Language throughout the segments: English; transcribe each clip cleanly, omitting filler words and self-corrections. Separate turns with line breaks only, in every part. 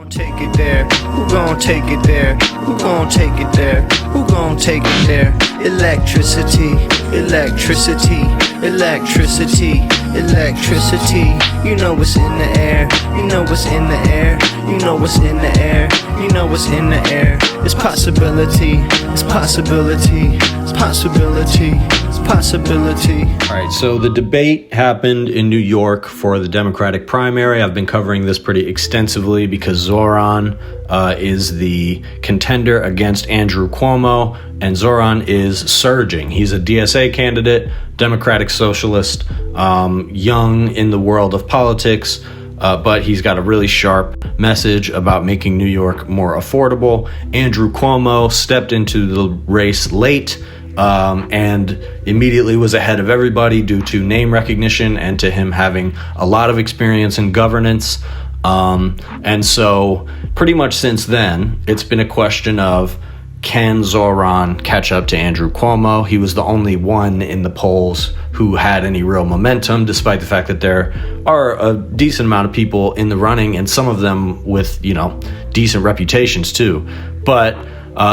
gon' take it there? Who gon' take it there? Who gon' take it there? Who gon' take it there? Electricity, electricity, electricity, electricity. You know what's in the air. You know what's in the air. You know what's in the air. You know what's in the air. It's possibility. It's possibility. It's possibility. It's possibility.
All right, so the debate happened in New York for the Democratic primary. I've been covering this pretty extensively because Zoran is the contender against Andrew Cuomo, and Zoran is surging. He's a DSA candidate, Democratic Socialist, young in the world of politics, but he's got a really sharp message about making New York more affordable. Andrew Cuomo stepped into the race late, and immediately was ahead of everybody due to name recognition and to him having a lot of experience in governance. And so pretty much since then, it's been a question of, can Zoran catch up to Andrew Cuomo? He was the only one in the polls who had any real momentum, despite the fact that there are a decent amount of people in the running, and some of them with, decent reputations too. But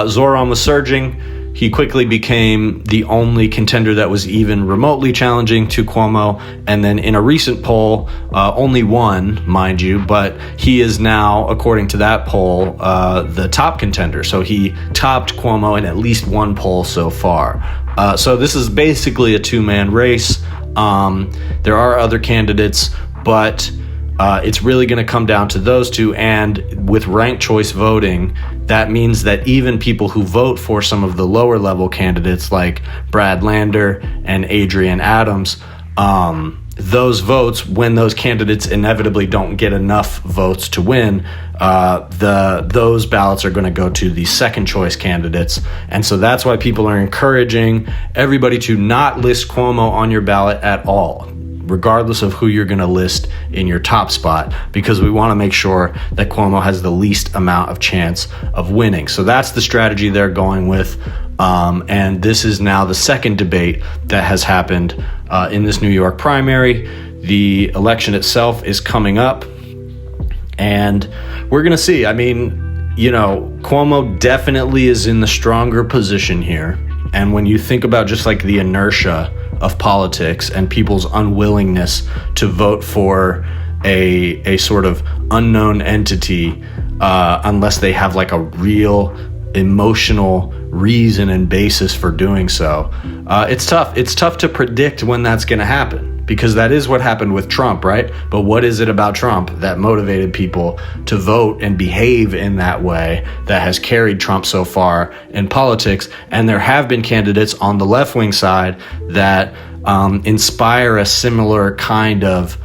Zoran was surging. He quickly became the only contender that was even remotely challenging to Cuomo. And then in a recent poll, only one, mind you, but he is now, according to that poll, the top contender. So he topped Cuomo in at least one poll so far. So this is basically a two-man race. There are other candidates, but it's really going to come down to those two. And with ranked choice voting, that means that even people who vote for some of the lower level candidates like Brad Lander and Adrian Adams, those votes, when those candidates inevitably don't get enough votes to win, those ballots are going to go to the second choice candidates. And so that's why people are encouraging everybody to not list Cuomo on your ballot at all, regardless of who you're going to list in your top spot, because we want to make sure that Cuomo has the least amount of chance of winning. So that's the strategy they're going with. And this is now the second debate that has happened in this New York primary. The election itself is coming up, and we're going to see. I mean, Cuomo definitely is in the stronger position here. And when you think about just like the inertia of politics and people's unwillingness to vote for a sort of unknown entity unless they have like a real emotional reason and basis for doing so, it's tough. It's tough to predict when that's going to happen, because that is what happened with Trump, right? But what is it about Trump that motivated people to vote and behave in that way that has carried Trump so far in politics? And there have been candidates on the left-wing side that inspire a similar kind of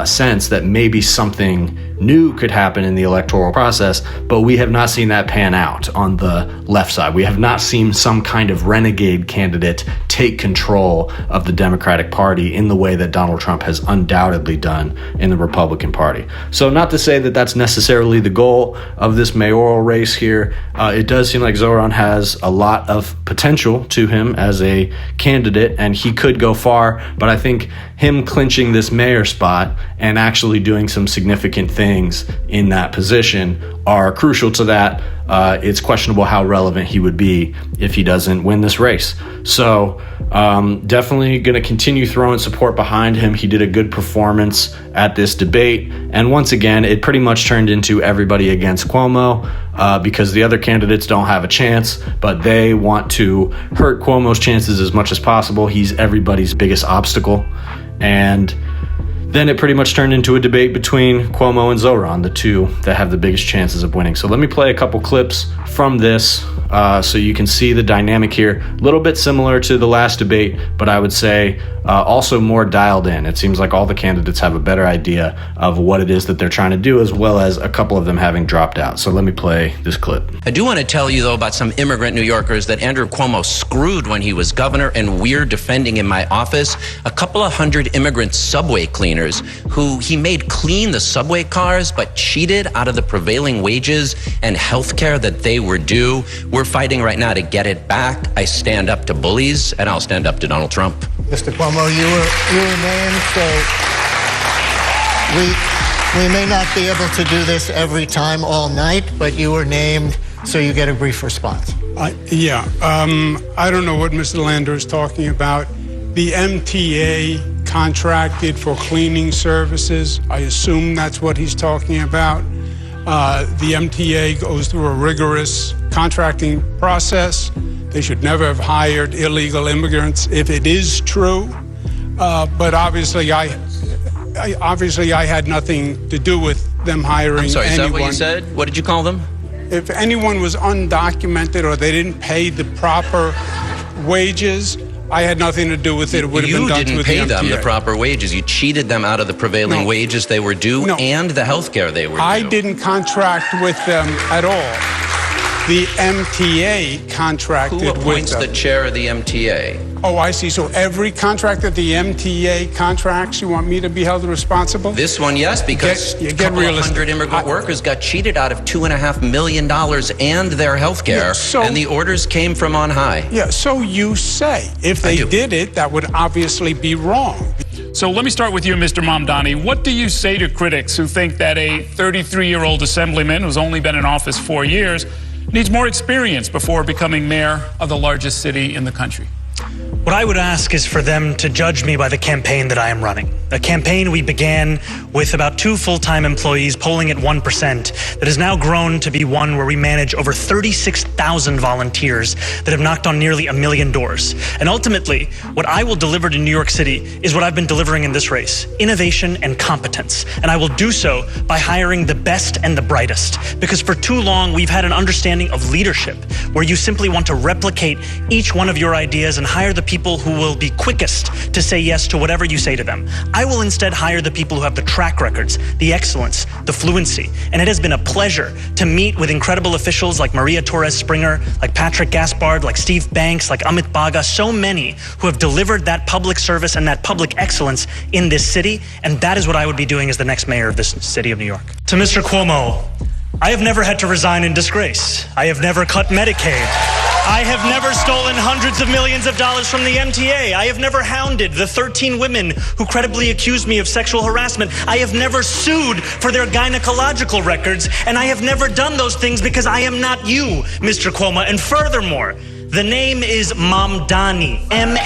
sense that maybe something new could happen in the electoral process, but we have not seen that pan out on the left side. We have not seen some kind of renegade candidate take control of the Democratic Party in the way that Donald Trump has undoubtedly done in the Republican Party. So not to say that that's necessarily the goal of this mayoral race here. It does seem like Zoran has a lot of potential to him as a candidate, and he could go far, but I think him clinching this mayor spot and actually doing some significant things in that position are crucial to that. It's questionable how relevant he would be if he doesn't win this race. So definitely going to continue throwing support behind him. He did a good performance at this debate. And once again, it pretty much turned into everybody against Cuomo because the other candidates don't have a chance, but they want to hurt Cuomo's chances as much as possible. He's everybody's biggest obstacle. And then it pretty much turned into a debate between Cuomo and Zoran, the two that have the biggest chances of winning. So let me play a couple clips from this so you can see the dynamic here. A little bit similar to the last debate, but I would say also more dialed in. It seems like all the candidates have a better idea of what it is that they're trying to do, as well as a couple of them having dropped out. So let me play this clip.
I do want to tell you, though, about some immigrant New Yorkers that Andrew Cuomo screwed when he was governor, and we're defending in my office a couple of hundred immigrant subway cleaners who he made clean the subway cars but cheated out of the prevailing wages and health care that they were due. We're fighting right now to get it back. I stand up to bullies, and I'll stand up to Donald Trump.
Mr. Cuomo, you were named, so We may not be able to do this every time all night, but you were named, so you get a brief response.
I don't know what Mr. Lander is talking about. The MTA contracted for cleaning services. I assume that's what he's talking about. The MTA goes through a rigorous contracting process. They should never have hired illegal immigrants if it is true. But obviously I had nothing to do with them hiring anyone.
I'm sorry, is that what you said? What did you call them?
If anyone was undocumented or they didn't pay the proper wages, I had nothing to do with it. It would have been done with the MTA.
You didn't pay them the proper wages. You cheated them out of the prevailing wages they were due and the health care they were due.
I didn't contract with them at all. The MTA contracted with them.
Who appoints the chair of the MTA?
Oh, I see. So every contract that the MTA contracts, you want me to be held responsible?
This one, yes, because a couple of hundred immigrant workers got cheated out of $2.5 million and their health care, and the orders came from on high.
Yeah, so you say. If they did it, that would obviously be wrong.
So let me start with you, Mr. Mamdani. What do you say to critics who think that a 33-year-old assemblyman who's only been in office 4 years needs more experience before becoming mayor of the largest city in the country?
What I would ask is for them to judge me by the campaign that I am running. A campaign we began with about 2 full-time employees polling at 1% that has now grown to be one where we manage over 36,000 volunteers that have knocked on nearly 1 million doors. And ultimately, what I will deliver to New York City is what I've been delivering in this race: innovation and competence. And I will do so by hiring the best and the brightest. Because for too long, we've had an understanding of leadership where you simply want to replicate each one of your ideas and hire the people who will be quickest to say yes to whatever you say to them. I will instead hire the people who have the track records, the excellence, the fluency. And it has been a pleasure to meet with incredible officials like Maria Torres Springer, like Patrick Gaspard, like Steve Banks, like Amit Baga, so many who have delivered that public service and that public excellence in this city. And that is what I would be doing as the next mayor of this city of New York. To Mr. Cuomo, I have never had to resign in disgrace. I have never cut Medicaid. I have never stolen hundreds of millions of dollars from the MTA. I have never hounded the 13 women who credibly accused me of sexual harassment. I have never sued for their gynecological records, and I have never done those things because I am not you, Mr. Cuomo. And furthermore, the name is Mamdani, M-A-M-D-A-N-I.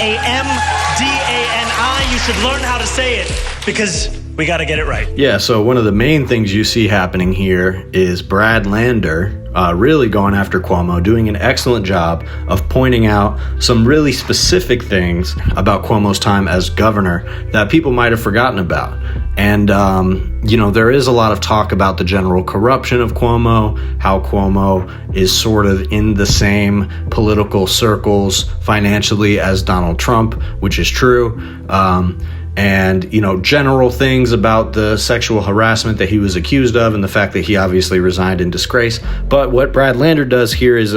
You should learn how to say it because we got to get it right.
Yeah, so one of the main things you see happening here is Brad Lander really going after Cuomo, doing an excellent job of pointing out some really specific things about Cuomo's time as governor that people might have forgotten about. And, there is a lot of talk about the general corruption of Cuomo, how Cuomo is sort of in the same political circles financially as Donald Trump, which is true. And, general things about the sexual harassment that he was accused of and the fact that he obviously resigned in disgrace. But what Brad Lander does here is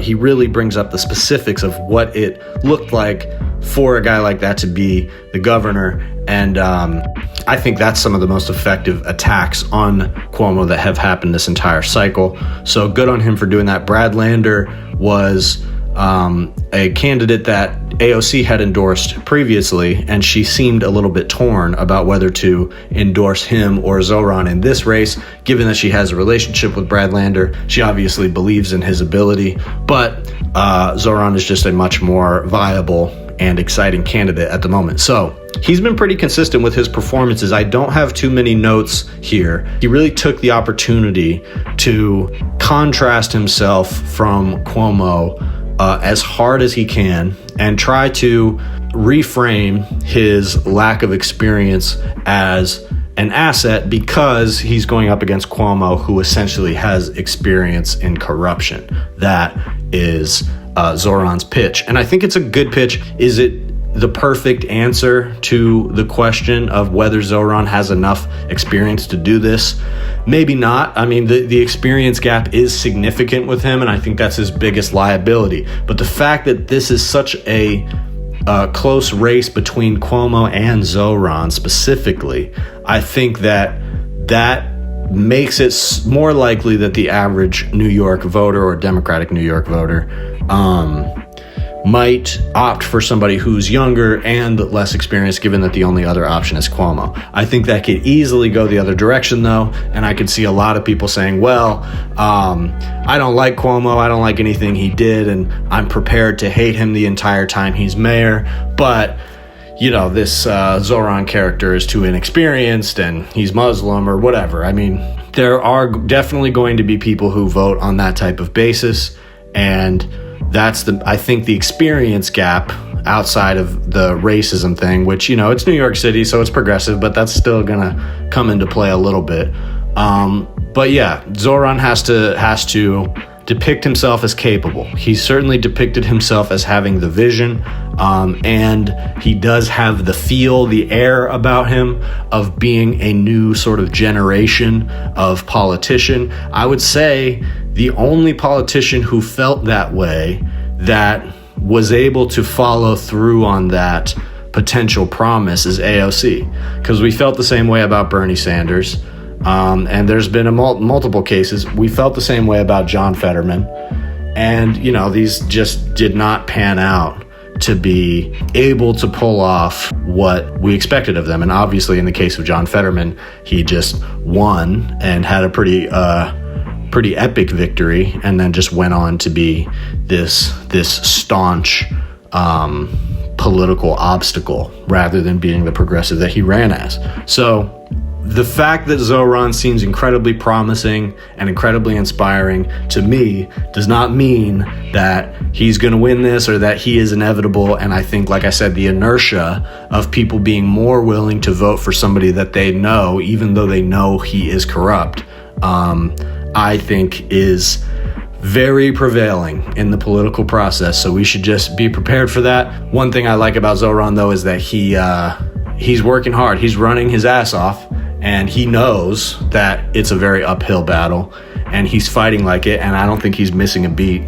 he really brings up the specifics of what it looked like for a guy like that to be the governor. And I think that's some of the most effective attacks on Cuomo that have happened this entire cycle. So good on him for doing that. Brad Lander was a candidate that AOC had endorsed previously, and she seemed a little bit torn about whether to endorse him or Zoron in this race, given that she has a relationship with Brad Lander. She obviously believes in his ability, but Zoron is just a much more viable and exciting candidate at the moment. So he's been pretty consistent with his performances. I don't have too many notes here. He really took the opportunity to contrast himself from Cuomo as hard as he can and try to reframe his lack of experience as an asset because he's going up against Cuomo, who essentially has experience in corruption. That is Zoran's pitch. And I think it's a good pitch. Is it the perfect answer to the question of whether Zoran has enough experience to do this? Maybe not. I mean, the experience gap is significant with him, and I think that's his biggest liability. But the fact that this is such a close race between Cuomo and Zoran specifically, I think that makes it more likely that the average New York voter or Democratic New York voter might opt for somebody who's younger and less experienced, given that the only other option is Cuomo. I think that could easily go the other direction, though, and I could see a lot of people saying, well, I don't like Cuomo, I don't like anything he did, and I'm prepared to hate him the entire time he's mayor, but this Zoran character is too inexperienced and he's Muslim or whatever. I mean, there are definitely going to be people who vote on that type of basis, and that's I think the experience gap outside of the racism thing, which, it's New York City, so it's progressive, but that's still gonna come into play a little bit. But yeah, Zoran has to depict himself as capable. He certainly depicted himself as having the vision, and he does have the feel, the air about him of being a new sort of generation of politician. I would say the only politician who felt that way, that was able to follow through on that potential promise, is AOC, because we felt the same way about Bernie Sanders. And there's been multiple cases. We felt the same way about John Fetterman. And, these just did not pan out to be able to pull off what we expected of them. And obviously, in the case of John Fetterman, he just won and had a pretty epic victory, and then just went on to be this staunch political obstacle rather than being the progressive that he ran as. So the fact that Zoran seems incredibly promising and incredibly inspiring to me does not mean that he's going to win this or that he is inevitable. And I think, like I said, the inertia of people being more willing to vote for somebody that they know, even though they know he is corrupt, I think is very prevailing in the political process. So we should just be prepared for that. One thing I like about Zoran, though, is that he's working hard. He's running his ass off, and he knows that it's a very uphill battle, and he's fighting like it, and I don't think he's missing a beat.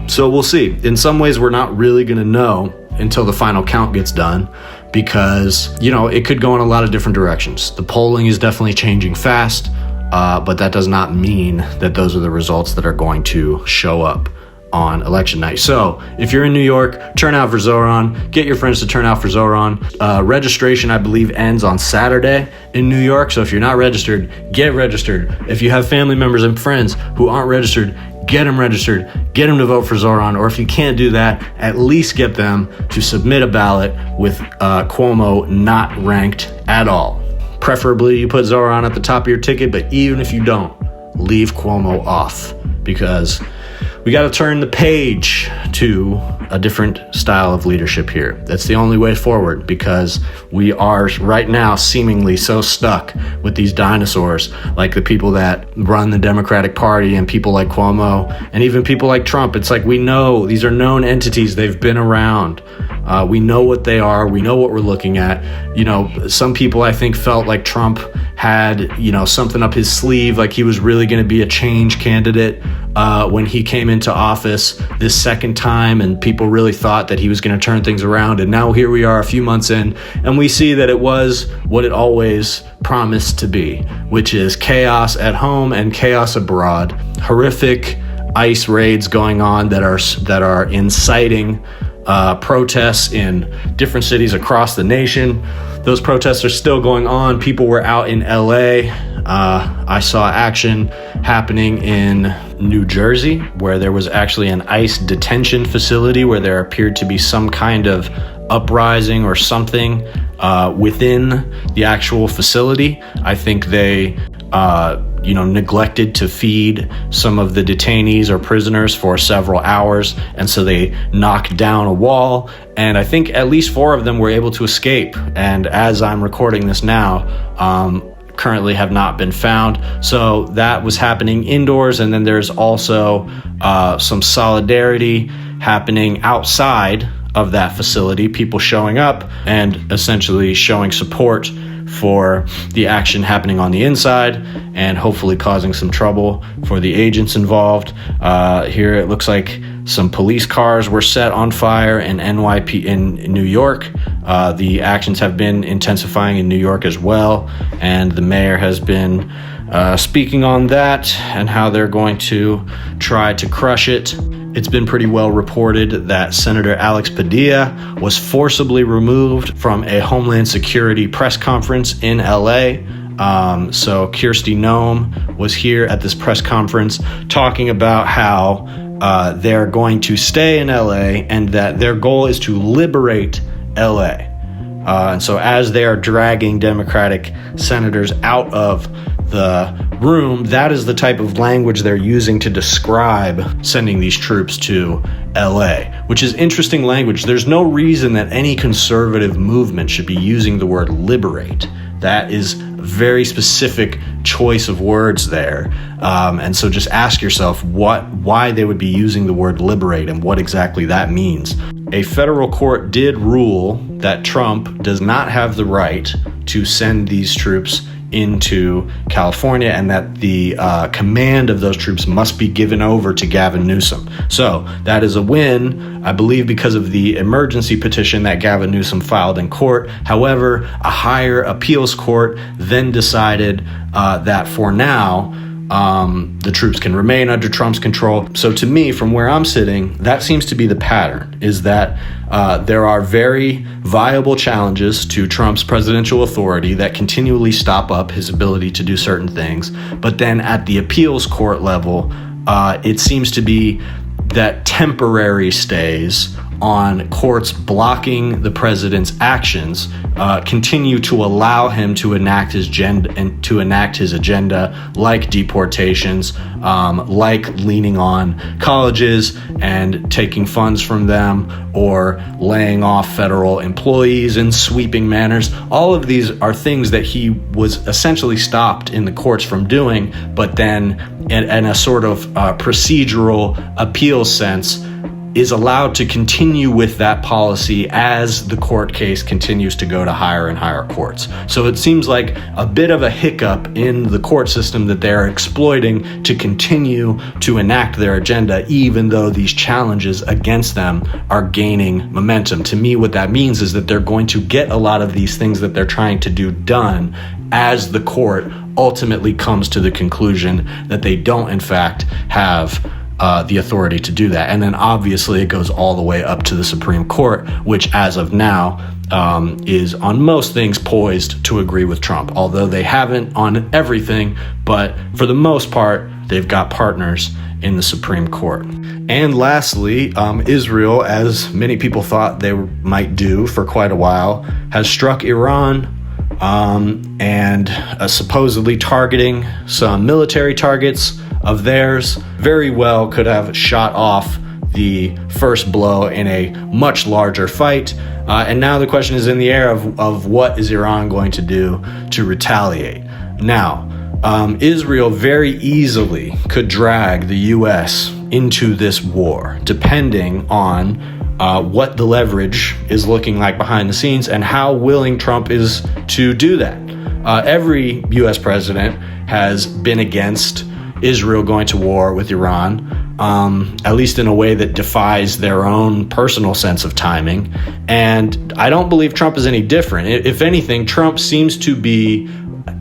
So we'll see. In some ways, we're not really going to know until the final count gets done, because, it could go in a lot of different directions. The polling is definitely changing fast, but that does not mean that those are the results that are going to show up on election night. So if you're in New York, turn out for Zoran. Get your friends to turn out for Zoran. Registration, I believe, ends on Saturday in New York. So if you're not registered, get registered. If you have family members and friends who aren't registered, get them registered. Get them to vote for Zoran. Or if you can't do that, at least get them to submit a ballot with Cuomo not ranked at all. Preferably you put Zoran at the top of your ticket, but even if you don't, leave Cuomo off, because we got to turn the page to a different style of leadership here. That's the only way forward, because we are right now seemingly so stuck with these dinosaurs, like the people that run the Democratic Party and people like Cuomo and even people like Trump. It's like, we know these are known entities. They've been around. We know what they are. We know what we're looking at. Some people, I think, felt like Trump had, something up his sleeve, like he was really going to be a change candidate when he came into office this second time, and people really thought that he was going to turn things around. And now here we are a few months in, and we see that it was what it always promised to be, which is chaos at home and chaos abroad. Horrific ICE raids going on that are inciting protests in different cities across the nation. Those protests are still going on. People were out in LA. I saw action happening in New Jersey, where there was actually an ICE detention facility where there appeared to be some kind of uprising or something within the actual facility. I think they neglected to feed some of the detainees or prisoners for several hours, and so they knocked down a wall, and I think at least 4 of them were able to escape, and as I'm recording this now, currently have not been found. So that was happening indoors, and then there's also some solidarity happening outside of that facility, people showing up and essentially showing support for the action happening on the inside, and hopefully causing some trouble for the agents involved. Here it looks like some police cars were set on fire in NYC in New York. The actions have been intensifying in New York as well, and the mayor has been speaking on that and how they're going to try to crush it. It's been pretty well reported that Senator Alex Padilla was forcibly removed from a Homeland Security press conference in LA. So Kirsty Noem was here at this press conference talking about how they're going to stay in LA and that their goal is to liberate LA. And so as they are dragging Democratic senators out of the room, that is the type of language they're using to describe sending these troops to LA, which is interesting language. There's no reason that any conservative movement should be using the word liberate. That is a very specific choice of words there. And so just ask yourself why they would be using the word liberate and what exactly that means. A federal court did rule that Trump does not have the right to send these troops into California and that the command of those troops must be given over to Gavin Newsom. So that is a win, I believe, because of the emergency petition that Gavin Newsom filed in court. However, a higher appeals court then decided that for now, the troops can remain under Trump's control. So to me, from where I'm sitting, that seems to be the pattern, is that there are very viable challenges to Trump's presidential authority that continually stop up his ability to do certain things. But then at the appeals court level, it seems to be that temporary stays on courts blocking the president's actions continue to allow him to enact his agenda, like deportations, like leaning on colleges and taking funds from them, or laying off federal employees in sweeping manners. All of these are things that he was essentially stopped in the courts from doing, but then in a sort of procedural appeal sense, is allowed to continue with that policy as the court case continues to go to higher and higher courts. So it seems like a bit of a hiccup in the court system that they're exploiting to continue to enact their agenda, even though these challenges against them are gaining momentum. To me, what that means is that they're going to get a lot of these things that they're trying to do done as the court ultimately comes to the conclusion that they don't, in fact, have the authority to do that. And then obviously it goes all the way up to the Supreme Court, which as of now is on most things poised to agree with Trump, although they haven't on everything. But for the most part, they've got partners in the Supreme Court. And lastly, Israel, as many people thought they might do for quite a while, has struck Iran and supposedly targeting some military targets of theirs. Very well could have shot off the first blow in a much larger fight. And now the question is in the air of what is Iran going to do to retaliate. Now, Israel very easily could drag the U.S. into this war, depending on what the leverage is looking like behind the scenes and how willing Trump is to do that. Every U.S. president has been against Israel going to war with Iran, at least in a way that defies their own personal sense of timing. And I don't believe Trump is any different. If anything, Trump seems to be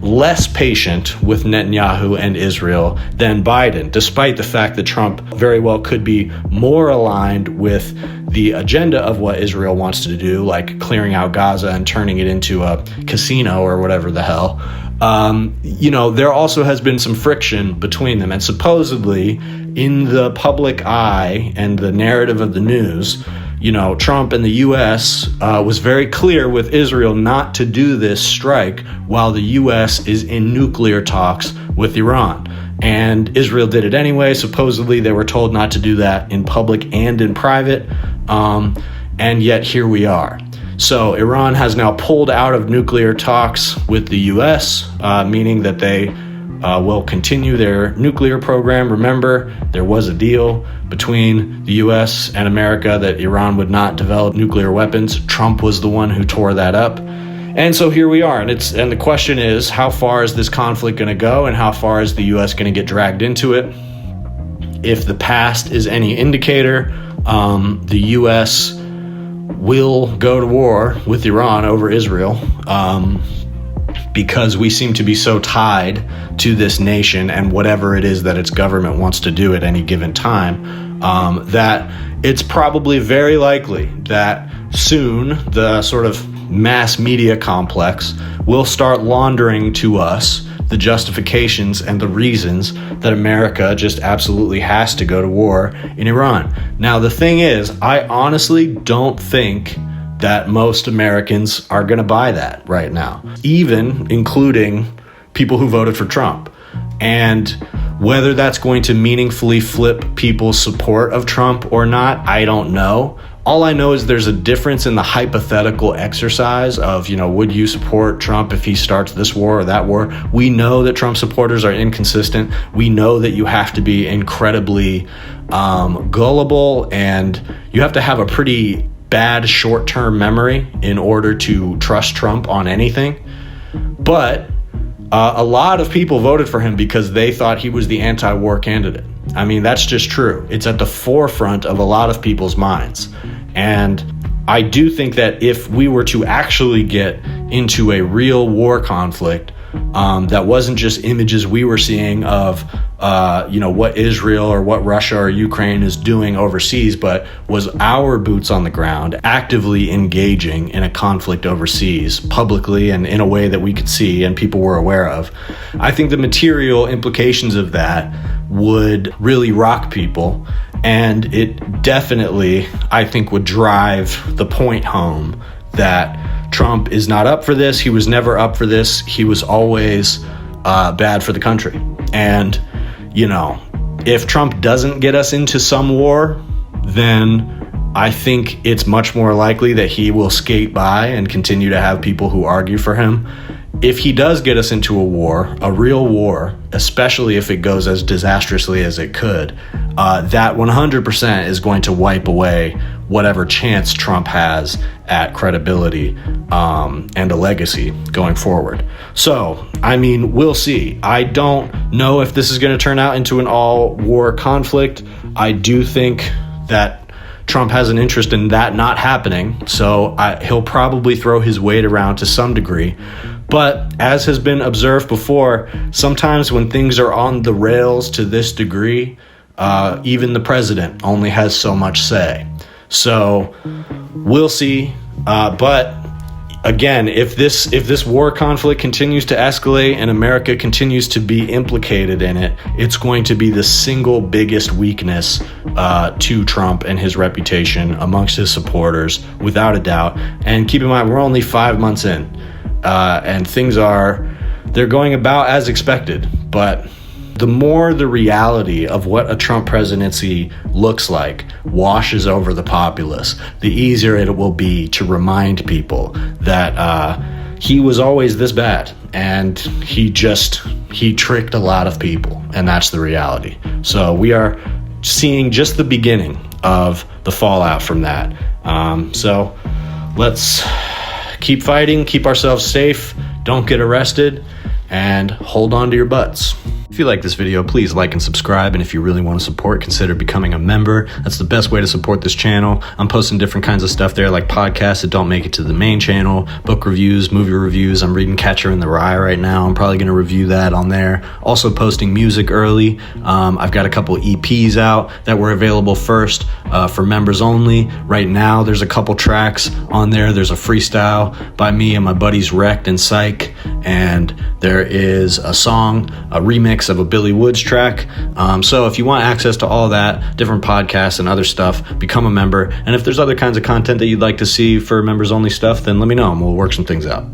less patient with Netanyahu and Israel than Biden, despite the fact that Trump very well could be more aligned with the agenda of what Israel wants to do, like clearing out Gaza and turning it into a casino or whatever the hell. There also has been some friction between them. And supposedly in the public eye and the narrative of the news, Trump and the U.S. Was very clear with Israel not to do this strike while the U.S. is in nuclear talks with Iran. And Israel did it anyway. Supposedly they were told not to do that in public and in private. And yet here we are. So Iran has now pulled out of nuclear talks with the U.S., meaning that they will continue their nuclear program. Remember, there was a deal between the U.S. and America that Iran would not develop nuclear weapons. Trump was the one who tore that up. And so here we are. And the question is, how far is this conflict going to go, and how far is the U.S. going to get dragged into it? If the past is any indicator, the U.S. will go to war with Iran over Israel, because we seem to be so tied to this nation and whatever it is that its government wants to do at any given time. that it's probably very likely that soon the sort of mass media complex will start laundering to us the justifications and the reasons that America just absolutely has to go to war in Iran. Now, the thing is, I honestly don't think that most Americans are going to buy that right now, even including people who voted for Trump. And whether that's going to meaningfully flip people's support of Trump or not, I don't know. All I know is there's a difference in the hypothetical exercise of, would you support Trump if he starts this war or that war? We know that Trump supporters are inconsistent. We know that you have to be incredibly gullible, and you have to have a pretty bad short-term memory in order to trust Trump on anything. But a lot of people voted for him because they thought he was the anti-war candidate. I mean, that's just true. It's at the forefront of a lot of people's minds. And I do think that if we were to actually get into a real war conflict, that wasn't just images we were seeing of, what Israel or what Russia or Ukraine is doing overseas, but was our boots on the ground actively engaging in a conflict overseas publicly and in a way that we could see and people were aware of. I think the material implications of that would really rock people, and it definitely, I think, would drive the point home that Trump is not up for this. He was never up for this. He was always bad for the country. And, if Trump doesn't get us into some war, then I think it's much more likely that he will skate by and continue to have people who argue for him. If he does get us into a war, a real war, especially if it goes as disastrously as it could, that 100% is going to wipe away whatever chance Trump has at credibility and a legacy going forward. So, we'll see. I don't know if this is going to turn out into an all-war conflict. I do think that Trump has an interest in that not happening, so he'll probably throw his weight around to some degree. But as has been observed before, sometimes when things are on the rails to this degree, even the president only has so much say. So we'll see. But again, if this war conflict continues to escalate and America continues to be implicated in it, it's going to be the single biggest weakness to Trump and his reputation amongst his supporters, without a doubt. And keep in mind, we're only 5 months in, and they're going about as expected. But the more the reality of what a Trump presidency looks like washes over the populace, the easier it will be to remind people that he was always this bad, and he tricked a lot of people, and that's the reality. So we are seeing just the beginning of the fallout from that. So let's keep fighting, keep ourselves safe, don't get arrested, and hold on to your butts. If you like this video, please like and subscribe, and if you really want to support, consider becoming a member. That's the best way to support this channel. I'm posting different kinds of stuff there, like podcasts that don't make it to the main channel, book reviews, movie reviews. I'm reading Catcher in the Rye right now. I'm probably going to review that on there. Also posting music early. I've got a couple EPs out that were available first for members only. Right now, there's a couple tracks on there. There's a freestyle by me and my buddies Wrecked and Psych, and there is a song, a remix of a Billy Woods track. So if you want access to all that, different podcasts and other stuff, become a member. And if there's other kinds of content that you'd like to see for members only stuff, then let me know and we'll work some things out.